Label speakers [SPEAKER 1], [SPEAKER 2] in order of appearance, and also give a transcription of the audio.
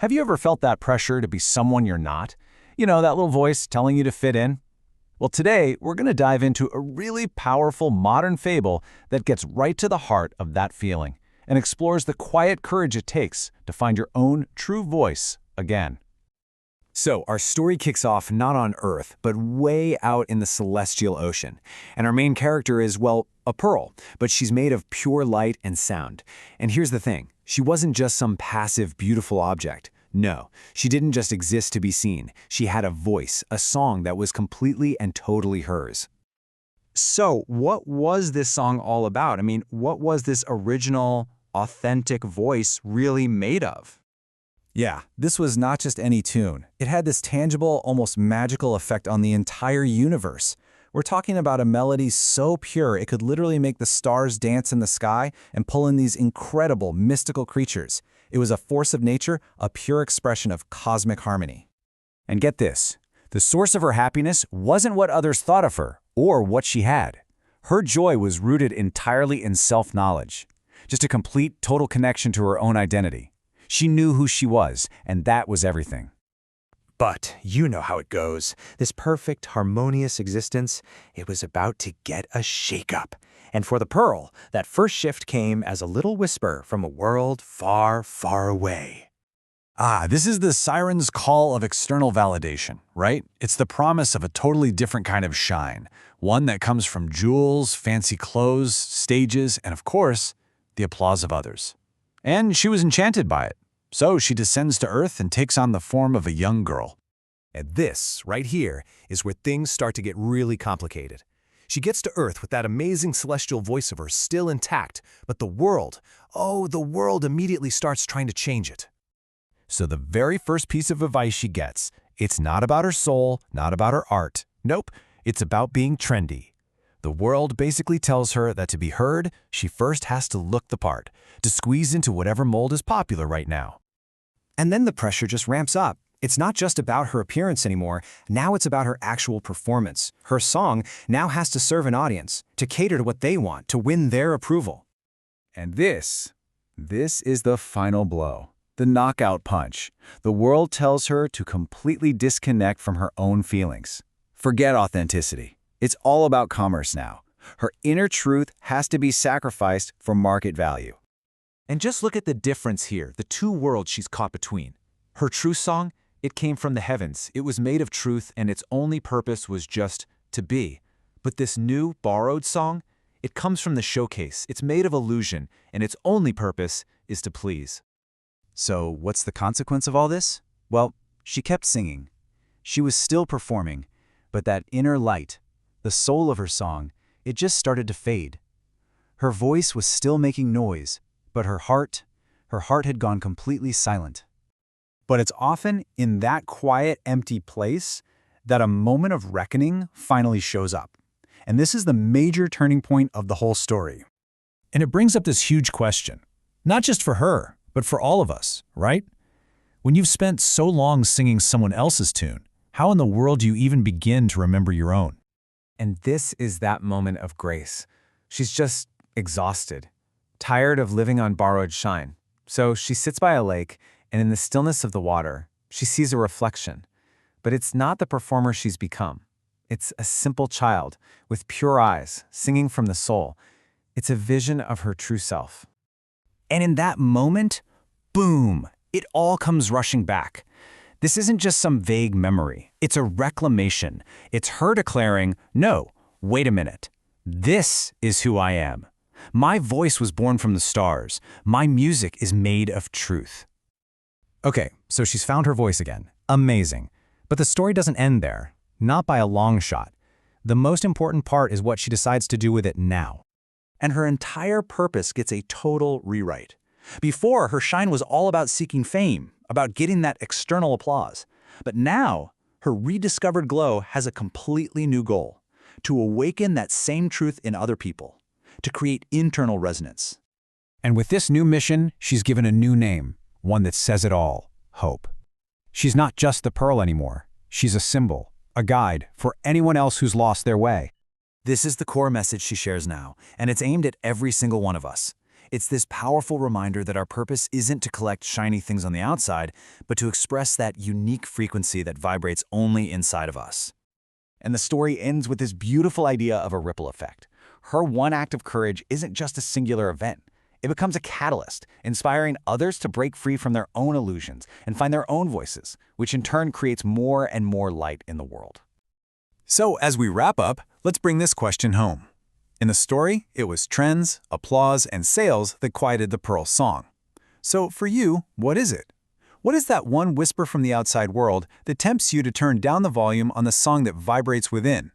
[SPEAKER 1] Have you ever felt that pressure to be someone you're not? You know, that little voice telling you to fit in? Well, today, we're going to dive into a really powerful modern fable that gets right to the heart of that feeling and explores the quiet courage it takes to find your own true voice again.
[SPEAKER 2] So, our story kicks off not on Earth, but way out in the celestial ocean. And our main character is, well, a pearl, but she's made of pure light and sound. And here's the thing, she wasn't just some passive, beautiful object. No, she didn't just exist to be seen. She had a voice, a song that was completely and totally hers.
[SPEAKER 3] So, what was this song all about? I mean, what was this original, authentic voice really made of?
[SPEAKER 4] Yeah, this was not just any tune. It had this tangible, almost magical effect on the entire universe. We're talking about a melody so pure it could literally make the stars dance in the sky and pull in these incredible, mystical creatures. It was a force of nature, a pure expression of cosmic harmony.
[SPEAKER 2] And get this, the source of her happiness wasn't what others thought of her or what she had. Her joy was rooted entirely in self-knowledge, just a complete, total connection to her own identity. She knew who she was, and that was everything.
[SPEAKER 3] But you know how it goes. This perfect, harmonious existence, it was about to get a shakeup. And for the Pearl, that first shift came as a little whisper from a world far, far away.
[SPEAKER 1] This is the siren's call of external validation, right? It's the promise of a totally different kind of shine, one that comes from jewels, fancy clothes, stages, and of course, the applause of others. And she was enchanted by it. So she descends to Earth and takes on the form of a young girl.
[SPEAKER 5] And this, right here, is where things start to get really complicated. She gets to Earth with that amazing celestial voice of hers still intact, but the world immediately starts trying to change it.
[SPEAKER 1] So the very first piece of advice she gets, it's not about her soul, not about her art. Nope, it's about being trendy. The world basically tells her that to be heard, she first has to look the part, to squeeze into whatever mold is popular right now.
[SPEAKER 2] And then the pressure just ramps up. It's not just about her appearance anymore. Now it's about her actual performance. Her song now has to serve an audience, to cater to what they want, to win their approval.
[SPEAKER 1] And this is the final blow, the knockout punch. The world tells her to completely disconnect from her own feelings. Forget authenticity. It's all about commerce now. Her inner truth has to be sacrificed for market value.
[SPEAKER 3] And just look at the difference here, the two worlds she's caught between. Her true song, it came from the heavens. It was made of truth, and its only purpose was just to be. But this new, borrowed song, it comes from the showcase. It's made of illusion, and its only purpose is to please.
[SPEAKER 4] So what's the consequence of all this? Well, she kept singing. She was still performing, but that inner light, the soul of her song, it just started to fade. Her voice was still making noise, but her heart had gone completely silent.
[SPEAKER 1] But it's often in that quiet, empty place that a moment of reckoning finally shows up. And this is the major turning point of the whole story. And it brings up this huge question, not just for her, but for all of us, right? When you've spent so long singing someone else's tune, how in the world do you even begin to remember your own?
[SPEAKER 2] And this is that moment of grace. She's just exhausted, tired of living on borrowed shine. So she sits by a lake, and in the stillness of the water, she sees a reflection. But it's not the performer she's become. It's a simple child with pure eyes, singing from the soul. It's a vision of her true self.
[SPEAKER 1] And in that moment, boom, it all comes rushing back. This isn't just some vague memory. It's a reclamation. It's her declaring, no, wait a minute. This is who I am. My voice was born from the stars. My music is made of truth.
[SPEAKER 4] Okay, so she's found her voice again. Amazing. But the story doesn't end there. Not by a long shot. The most important part is what she decides to do with it now.
[SPEAKER 3] And her entire purpose gets a total rewrite. Before, her shine was all about seeking fame, about getting that external applause. But now, her rediscovered glow has a completely new goal: to awaken that same truth in other people, to create internal resonance.
[SPEAKER 1] And with this new mission, she's given a new name, one that says it all: hope. She's not just the pearl anymore. She's a symbol, a guide for anyone else who's lost their way.
[SPEAKER 2] This is the core message she shares now, and it's aimed at every single one of us.
[SPEAKER 3] It's this powerful reminder that our purpose isn't to collect shiny things on the outside, but to express that unique frequency that vibrates only inside of us. And the story ends with this beautiful idea of a ripple effect. Her one act of courage isn't just a singular event. It becomes a catalyst, inspiring others to break free from their own illusions and find their own voices, which in turn creates more and more light in the world.
[SPEAKER 1] So, as we wrap up, let's bring this question home. In the story, it was trends, applause, and sales that quieted the Pearl song. So, for you, what is it? What is that one whisper from the outside world that tempts you to turn down the volume on the song that vibrates within?